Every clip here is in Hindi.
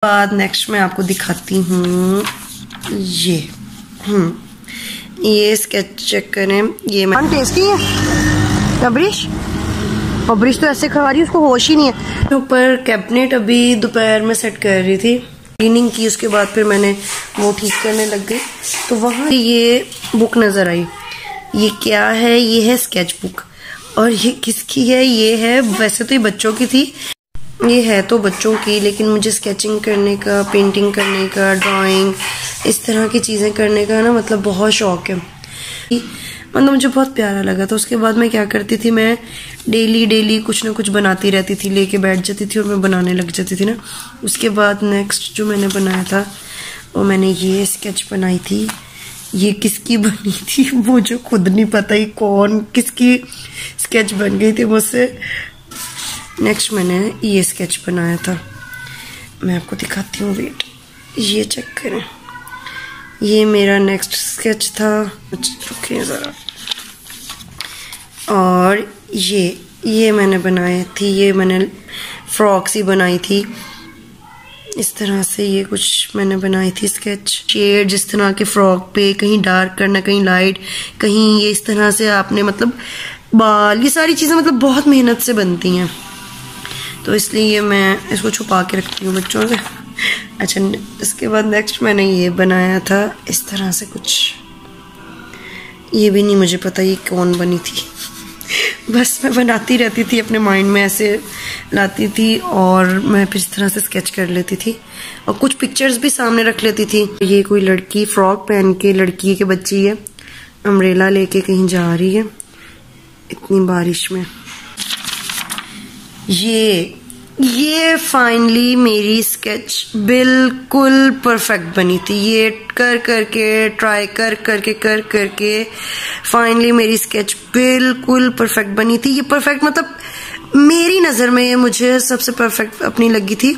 बाद नेक्स्ट मैं आपको दिखाती हूँ ये स्केच चेक करें। ये मैं टेस्टी है। अब्रिश तो ऐसे खा रही है, उसको होश ही नहीं है। ऊपर कैबिनेट अभी दोपहर में सेट कर रही थी, क्लीनिंग की, उसके बाद फिर मैंने वो ठीक करने लग गई तो वहाँ ये बुक नज़र आई। ये क्या है? ये है स्केच बुक। और ये किसकी है? ये है, वैसे तो ये बच्चों की थी, ये है तो बच्चों की, लेकिन मुझे स्केचिंग करने का, पेंटिंग करने का, ड्राइंग, इस तरह की चीज़ें करने का ना मतलब बहुत शौक है। मतलब मुझे बहुत प्यारा लगा। तो उसके बाद मैं क्या करती थी, मैं डेली कुछ ना कुछ बनाती रहती थी, लेके बैठ जाती थी और मैं बनाने लग जाती थी ना। उसके बाद नेक्स्ट जो मैंने बनाया था वो मैंने ये स्केच बनाई थी। ये किसकी बनी थी मुझे खुद नहीं पता ही कौन किसकी स्केच बन गई थी मुझसे। नेक्स्ट मैंने ये स्केच बनाया था, मैं आपको दिखाती हूँ, वेट, ये चेक करें। ये मेरा नेक्स्ट स्केच था, रुकिए ज़रा। और ये मैंने बनाई थी, ये मैंने फ्रॉक्स ही बनाई थी इस तरह से। ये कुछ मैंने बनाई थी स्केच, शेड जिस तरह के फ्रॉक पे, कहीं डार्क करना, कहीं लाइट, कहीं ये इस तरह से आपने मतलब बाल, ये सारी चीज़ें मतलब बहुत मेहनत से बनती हैं, तो इसलिए मैं इसको छुपा के रखती हूँ बच्चों से। अच्छा, इसके बाद नेक्स्ट मैंने ये बनाया था इस तरह से कुछ, ये भी नहीं मुझे पता ये कौन बनी थी बस मैं बनाती रहती थी, अपने माइंड में ऐसे लाती थी और मैं फिर इस तरह से स्केच कर लेती थी और कुछ पिक्चर्स भी सामने रख लेती थी। ये कोई लड़की फ्रॉक पहन के, लड़की के बच्ची है, अम्ब्रेला लेके कहीं जा रही है इतनी बारिश में। ये फाइनली मेरी स्केच बिल्कुल परफेक्ट बनी थी। ये कर करके फाइनली मेरी स्केच बिल्कुल परफेक्ट बनी थी। ये परफेक्ट मतलब मेरी नज़र में मुझे सबसे परफेक्ट अपनी लगी थी,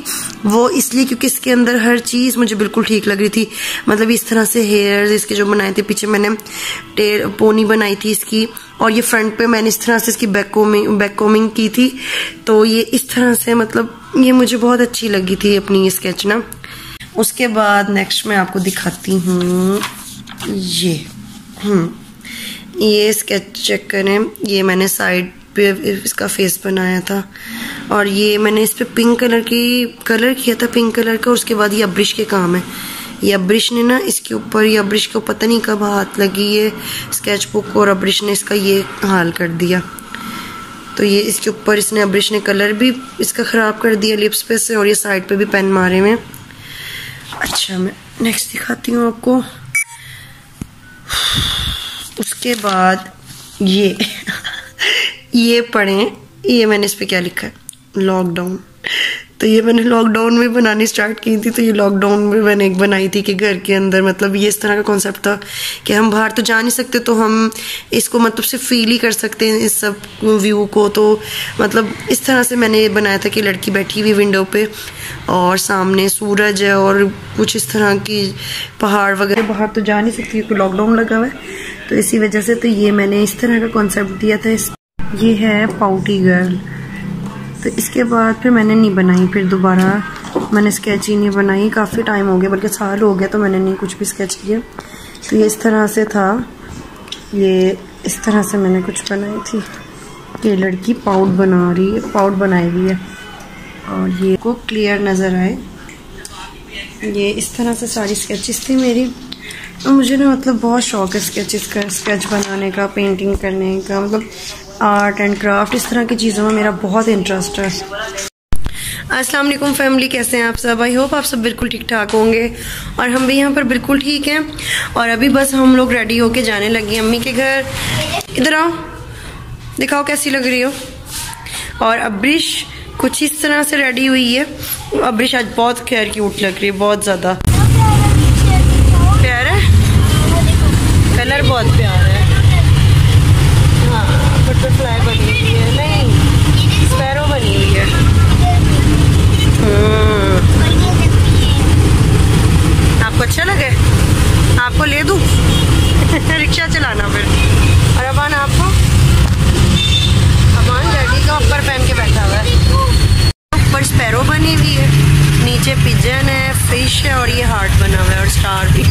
वो इसलिए क्योंकि इसके अंदर हर चीज़ मुझे बिल्कुल ठीक लग रही थी। मतलब इस तरह से हेयर्स इसके जो बनाए थे, पीछे मैंने पोनी बनाई थी इसकी, और ये फ्रंट पे मैंने इस तरह से इसकी बैक कोमिंग की थी। तो ये इस तरह से मतलब ये मुझे बहुत अच्छी लगी थी अपनी ये स्केच ना। उसके बाद नेक्स्ट मैं आपको दिखाती हूँ ये स्केच चेक करें। ये मैंने साइड पे इसका फेस बनाया था और ये मैंने इस पे पिंक कलर किया था, पिंक कलर का। उसके बाद ये अब्रिश के काम है, ये अब्रिश ने ना इसके ऊपर, ये अब्रिश को पता नहीं कब हाथ लगी ये स्केच बुक और अब्रिश ने इसका ये हाल कर दिया। तो ये इसके ऊपर इसने, अब्रिश ने कलर भी इसका ख़राब कर दिया लिप्स पे से, और ये साइड पे भी पेन मारे में। अच्छा, मैं नेक्स्ट दिखाती हूँ आपको। उसके बाद ये पढ़ें, ये मैंने इस पे क्या लिखा है, लॉकडाउन। तो ये मैंने लॉकडाउन में बनानी स्टार्ट की थी। तो ये लॉकडाउन में मैंने एक बनाई थी कि घर के अंदर, मतलब ये इस तरह का कॉन्सेप्ट था कि हम बाहर तो जा नहीं सकते, तो हम इसको मतलब सिर्फ फील ही कर सकते हैं इस सब व्यू को। तो मतलब इस तरह से मैंने ये बनाया था कि लड़की बैठी हुई विंडो पे और सामने सूरज है और कुछ इस तरह की पहाड़ वगैरह। बाहर तो जा नहीं सकती क्योंकि लॉकडाउन लगा हुआ है, तो इसी वजह से तो ये मैंने इस तरह का कॉन्सेप्ट दिया था। ये है पाउटी गर्ल। तो इसके बाद फिर मैंने नहीं बनाई, फिर दोबारा मैंने स्केच ही नहीं बनाई, काफ़ी टाइम हो गया, बल्कि साल हो गया, तो मैंने नहीं कुछ भी स्केच किया। तो ये इस तरह से था, ये इस तरह से मैंने कुछ बनाई थी। ये लड़की पाउट बना रही है, पाउट बनाई हुई है और ये को क्लियर नज़र आए। ये इस तरह से सारी स्केचेस थी मेरी। और मुझे ना मतलब बहुत शौक है स्केचेस का, स्केच बनाने का, पेंटिंग करने का, मतलब आर्ट एंड क्राफ्ट, इस तरह की चीज़ों में मेरा बहुत इंटरेस्ट है। अस्सलाम वालेकुम फैमिली, कैसे हैं आप सब? आई होप आप सब बिल्कुल ठीक ठाक होंगे और हम भी यहाँ पर बिल्कुल ठीक हैं। और अभी बस हम लोग रेडी होके जाने लगे अम्मी के घर। इधर आओ, दिखाओ कैसी लग रही हो। और अब्रिश कुछ इस तरह से रेडी हुई है। अब्रिश आज बहुत खैर क्यूट लग रही है, बहुत ज़्यादा प्यार है, कलर बहुत प्यारा है। हाँ, बटरफ्लाई बनी हुई है, नहीं स्पैरो बनी हुई है। आपको अच्छा लगे? आपको ले दूँ रिक्शा चलाना फिर। और अबान आपको? अबान डैडी का ऊपर पहन के बैठा हुआ है, ऊपर स्पैरो बनी हुई है, नीचे पिजन है, फिश है और ये हार्ट बना हुआ है और स्टार भी।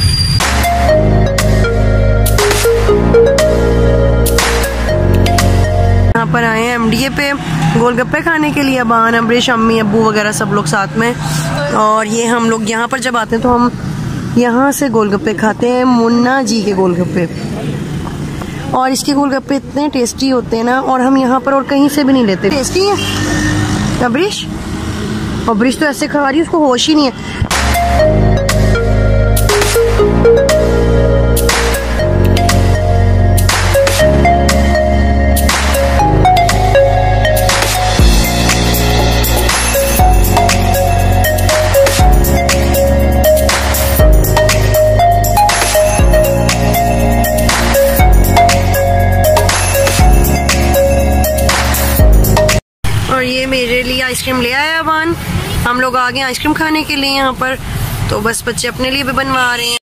यहाँ पर आए हैं MDA पे गोलगप्पे खाने के लिए। अबान, अमरीश, अम्मी, अब्बू वगैरह सब लोग साथ में। और ये हम लोग यहाँ पर जब आते हैं तो हम यहाँ से गोलगप्पे खाते हैं, मुन्ना जी के गोलगप्पे। और इसके गोलगप्पे इतने टेस्टी होते हैं ना, और हम यहाँ पर और कहीं से भी नहीं लेते। टेस्टी है अबरीश? अबरीश तो ऐसे खा रही है, उसको होश ही नहीं है। और ये मेरे लिए आइसक्रीम ले आया अबान। हम लोग आ गए आइसक्रीम खाने के लिए यहाँ पर। तो बस बच्चे अपने लिए भी बनवा रहे हैं।